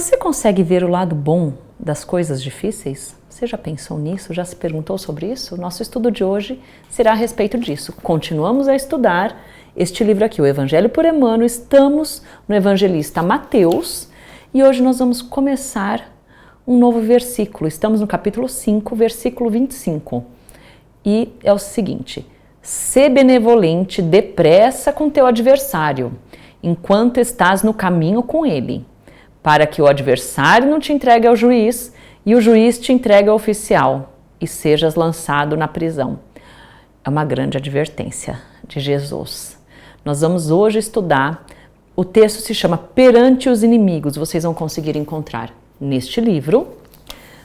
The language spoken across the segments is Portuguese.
Você consegue ver o lado bom das coisas difíceis? Você já pensou nisso? Já se perguntou sobre isso? Nosso estudo de hoje será a respeito disso. Continuamos a estudar este livro aqui, o Evangelho por Emmanuel. Estamos no evangelista Mateus e hoje nós vamos começar um novo versículo. Estamos no capítulo 5, versículo 25. E é o seguinte: sê benevolente depressa com teu adversário, enquanto estás no caminho com ele, para que o adversário não te entregue ao juiz e o juiz te entregue ao oficial e sejas lançado na prisão. É uma grande advertência de Jesus. Nós vamos hoje estudar, o texto se chama Perante os Inimigos, vocês vão conseguir encontrar neste livro.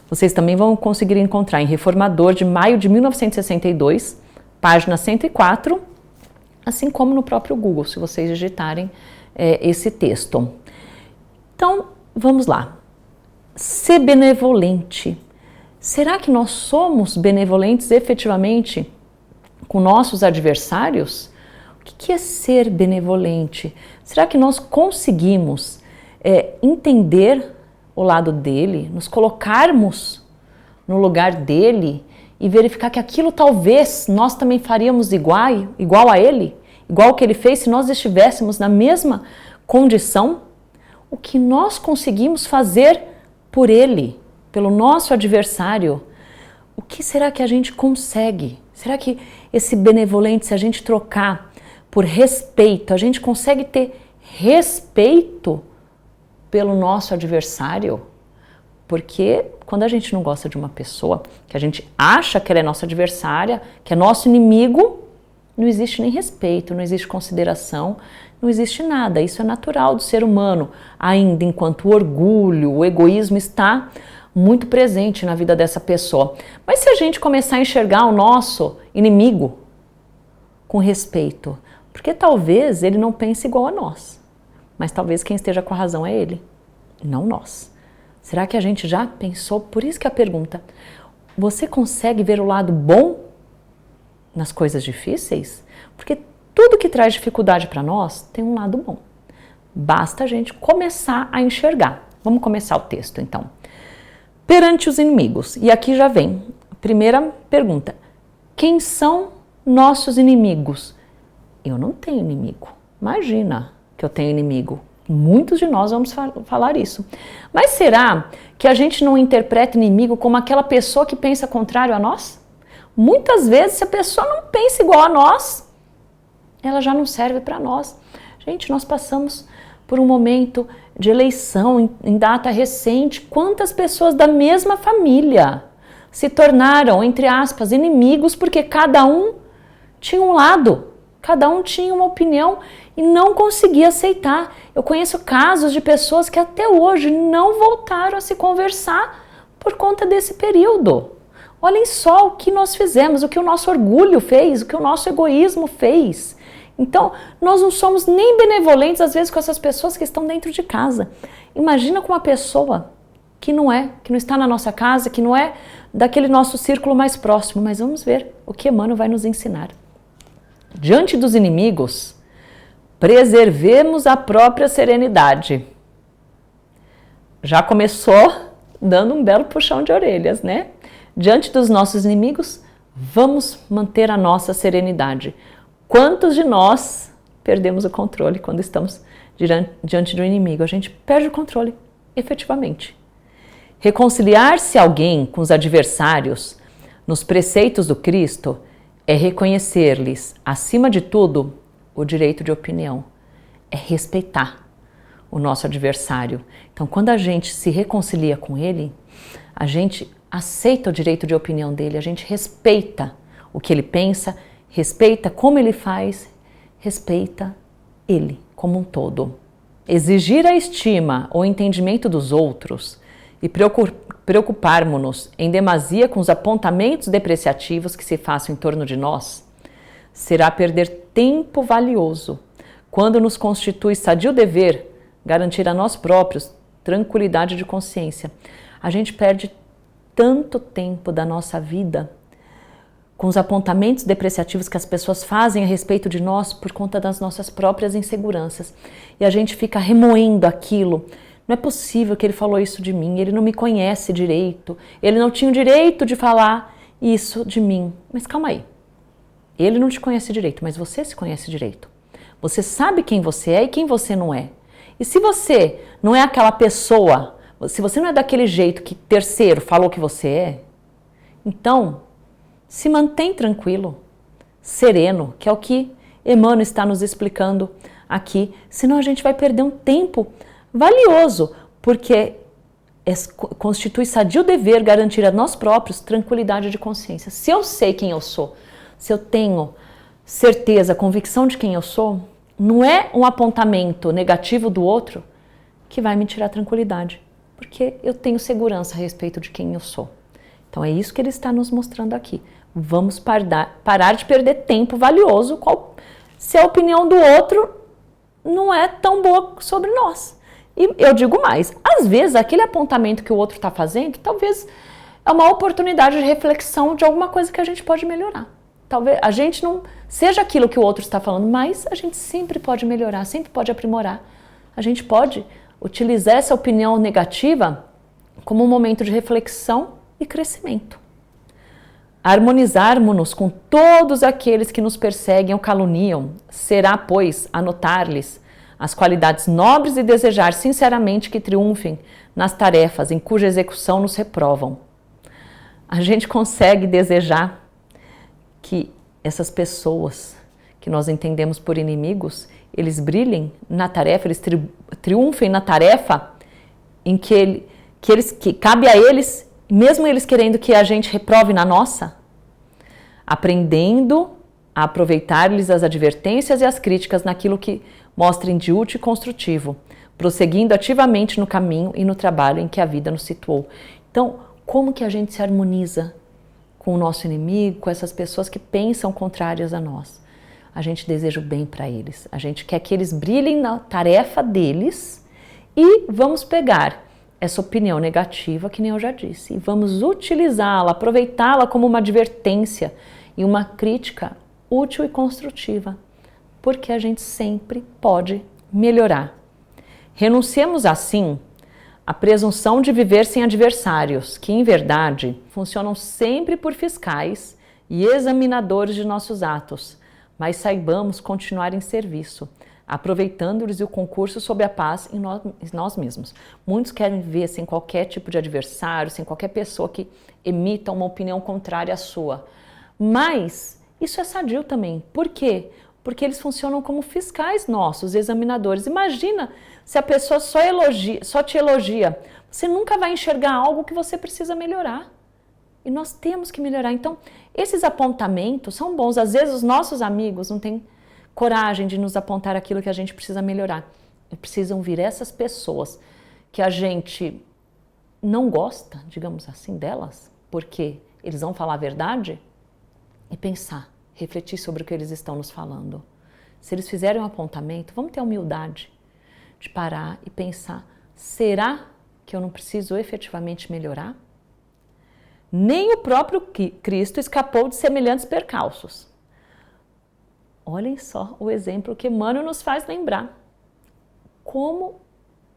Vocês também vão conseguir encontrar em Reformador de maio de 1962, página 104, assim como no próprio Google, se vocês digitarem esse texto. Então, vamos lá. Ser benevolente. Será que nós somos benevolentes efetivamente com nossos adversários? O que é ser benevolente? Será que nós conseguimos entender o lado dele, nos colocarmos no lugar dele e verificar que aquilo talvez nós também faríamos igual a ele, igual o que ele fez se nós estivéssemos na mesma condição? O que nós conseguimos fazer por ele, pelo nosso adversário, o que será que a gente consegue? Será que esse benevolente, se a gente trocar por respeito, a gente consegue ter respeito pelo nosso adversário? Porque quando a gente não gosta de uma pessoa, que a gente acha que ela é nossa adversária, que é nosso inimigo, não existe nem respeito, não existe consideração, não existe nada. Isso é natural do ser humano, ainda enquanto o orgulho, o egoísmo está muito presente na vida dessa pessoa. Mas se a gente começar a enxergar o nosso inimigo com respeito, porque talvez ele não pense igual a nós, mas talvez quem esteja com a razão é ele, não nós. Será que a gente já pensou? Por isso que a pergunta: você consegue ver o lado bom nas coisas difíceis? Porque tudo que traz dificuldade para nós tem um lado bom. Basta a gente começar a enxergar. Vamos começar o texto, então. Perante os inimigos. E aqui já vem a primeira pergunta. Quem são nossos inimigos? Eu não tenho inimigo. Imagina que eu tenho inimigo. Muitos de nós vamos falar isso. Mas será que a gente não interpreta inimigo como aquela pessoa que pensa contrário a nós? Muitas vezes, se a pessoa não pensa igual a nós, ela já não serve para nós. Gente, nós passamos por um momento de eleição em data recente. Quantas pessoas da mesma família se tornaram, entre aspas, inimigos porque cada um tinha um lado, cada um tinha uma opinião e não conseguia aceitar. Eu conheço casos de pessoas que até hoje não voltaram a se conversar por conta desse período. Olhem só o que nós fizemos, o que o nosso orgulho fez, o que o nosso egoísmo fez. Então, nós não somos nem benevolentes, às vezes, com essas pessoas que estão dentro de casa. Imagina com uma pessoa que não está na nossa casa, que não é daquele nosso círculo mais próximo. Mas vamos ver o que Emmanuel vai nos ensinar. Diante dos inimigos, preservemos a própria serenidade. Já começou dando um belo puxão de orelhas, né? Diante dos nossos inimigos, vamos manter a nossa serenidade. Quantos de nós perdemos o controle quando estamos diante do inimigo? A gente perde o controle, efetivamente. Reconciliar-se alguém com os adversários nos preceitos do Cristo é reconhecer-lhes, acima de tudo, o direito de opinião. É respeitar o nosso adversário. Então, quando a gente se reconcilia com ele, a gente aceita o direito de opinião dele, a gente respeita o que ele pensa, respeita como ele faz, respeita ele como um todo. Exigir a estima ou entendimento dos outros e preocuparmos-nos em demasia com os apontamentos depreciativos que se façam em torno de nós será perder tempo valioso, quando nos constitui sadio dever garantir a nós próprios tranquilidade de consciência. A gente perde tanto tempo da nossa vida com os apontamentos depreciativos que as pessoas fazem a respeito de nós por conta das nossas próprias inseguranças. E a gente fica remoendo aquilo Não é possível que ele falou isso de mim, ele não me conhece direito, ele não tinha o direito de falar isso de mim. Mas calma aí, ele não te conhece direito, mas você se conhece direito. Você sabe quem você é e quem você não é. E se você não é aquela pessoa, se você não é daquele jeito que terceiro falou que você é, então se mantém tranquilo, sereno, que é o que Emmanuel está nos explicando aqui, senão a gente vai perder um tempo valioso, porque constitui sadio dever garantir a nós próprios tranquilidade de consciência. Se eu sei quem eu sou, se eu tenho certeza, convicção de quem eu sou, não é um apontamento negativo do outro que vai me tirar tranquilidade, porque eu tenho segurança a respeito de quem eu sou. Então é isso que ele está nos mostrando aqui. Vamos parar de perder tempo valioso se a opinião do outro não é tão boa sobre nós. E eu digo mais, às vezes aquele apontamento que o outro está fazendo, talvez é uma oportunidade de reflexão de alguma coisa que a gente pode melhorar. Talvez a gente não seja aquilo que o outro está falando, mas a gente sempre pode melhorar, sempre pode aprimorar. A gente pode utilizar essa opinião negativa como um momento de reflexão e crescimento. Harmonizarmos-nos com todos aqueles que nos perseguem ou caluniam, será, pois, anotar-lhes as qualidades nobres e desejar sinceramente que triunfem nas tarefas em cuja execução nos reprovam. A gente consegue desejar que essas pessoas que nós entendemos por inimigos, eles brilhem na tarefa, eles triunfem na tarefa em que cabe a eles, mesmo eles querendo que a gente reprove na nossa, aprendendo a aproveitar-lhes as advertências e as críticas naquilo que mostrem de útil e construtivo, prosseguindo ativamente no caminho e no trabalho em que a vida nos situou. Então, como que a gente se harmoniza com o nosso inimigo, com essas pessoas que pensam contrárias a nós? A gente deseja o bem para eles, a gente quer que eles brilhem na tarefa deles e vamos pegar essa opinião negativa, que nem eu já disse, e vamos utilizá-la, aproveitá-la como uma advertência e uma crítica útil e construtiva, porque a gente sempre pode melhorar. Renunciemos assim à presunção de viver sem adversários, que em verdade funcionam sempre por fiscais e examinadores de nossos atos, mas saibamos continuar em serviço, aproveitando-lhes o concurso sob a paz em nós mesmos. Muitos querem viver sem qualquer tipo de adversário, sem qualquer pessoa que emita uma opinião contrária à sua. Mas isso é sadio também. Por quê? Porque eles funcionam como fiscais nossos, examinadores. Imagina se a pessoa só te elogia. Você nunca vai enxergar algo que você precisa melhorar. E nós temos que melhorar. Então, esses apontamentos são bons. Às vezes os nossos amigos não têm coragem de nos apontar aquilo que a gente precisa melhorar. E precisam vir essas pessoas que a gente não gosta, digamos assim, delas, porque eles vão falar a verdade, e pensar, refletir sobre o que eles estão nos falando. Se eles fizerem um apontamento, vamos ter a humildade de parar e pensar, será que eu não preciso efetivamente melhorar? Nem o próprio Cristo escapou de semelhantes percalços. Olhem só o exemplo que Emmanuel nos faz lembrar. Como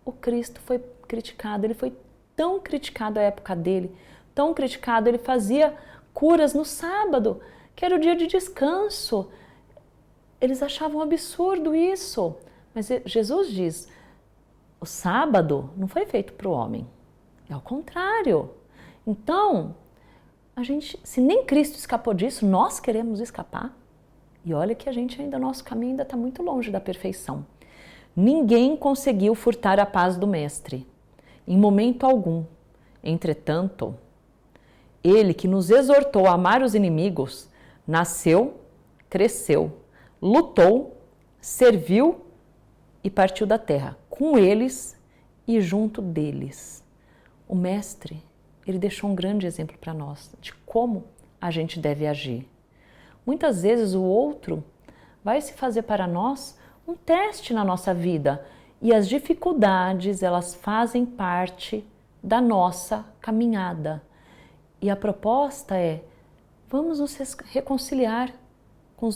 o Cristo foi criticado, ele foi tão criticado à época dele, tão criticado, ele fazia curas no sábado, que era o dia de descanso. Eles achavam absurdo isso. Mas Jesus diz, o sábado não foi feito para o homem. É ao contrário. Então, se nem Cristo escapou disso, nós queremos escapar. E olha que nosso caminho ainda está muito longe da perfeição. Ninguém conseguiu furtar a paz do Mestre, em momento algum. Entretanto, ele que nos exortou a amar os inimigos, nasceu, cresceu, lutou, serviu e partiu da terra, com eles e junto deles. O Mestre, ele deixou um grande exemplo para nós de como a gente deve agir. Muitas vezes o outro vai se fazer para nós um teste na nossa vida e as dificuldades, elas fazem parte da nossa caminhada. E a proposta é, vamos nos reconciliar com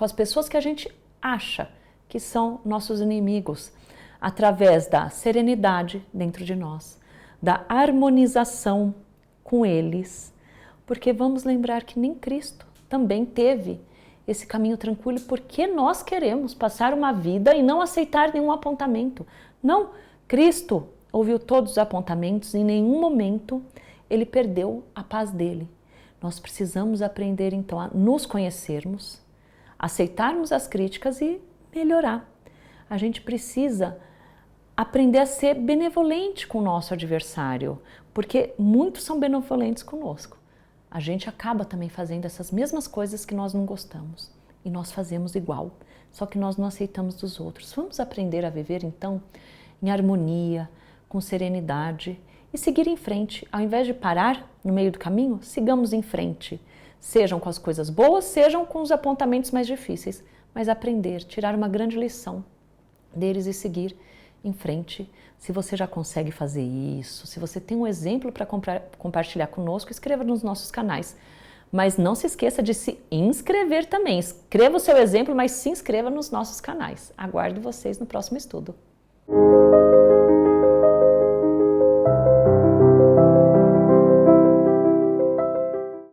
as pessoas que a gente acha que são nossos inimigos. através da serenidade dentro de nós, da harmonização com eles, porque vamos lembrar que nem Cristo também teve esse caminho tranquilo, porque nós queremos passar uma vida e não aceitar nenhum apontamento. Não, Cristo ouviu todos os apontamentos e em nenhum momento ele perdeu a paz dele. Nós precisamos aprender então a nos conhecermos, aceitarmos as críticas e melhorar. A gente precisa aprender a ser benevolente com o nosso adversário, porque muitos são benevolentes conosco. A gente acaba também fazendo essas mesmas coisas que nós não gostamos e nós fazemos igual, só que nós não aceitamos dos outros. Vamos aprender a viver então em harmonia, com serenidade e seguir em frente. Ao invés de parar no meio do caminho, sigamos em frente, sejam com as coisas boas, sejam com os apontamentos mais difíceis, mas aprender, tirar uma grande lição deles e seguir em frente. Se você já consegue fazer isso, se você tem um exemplo para compartilhar conosco, escreva nos nossos canais. Mas não se esqueça de se inscrever também. Escreva o seu exemplo, mas se inscreva nos nossos canais. Aguardo vocês no próximo estudo.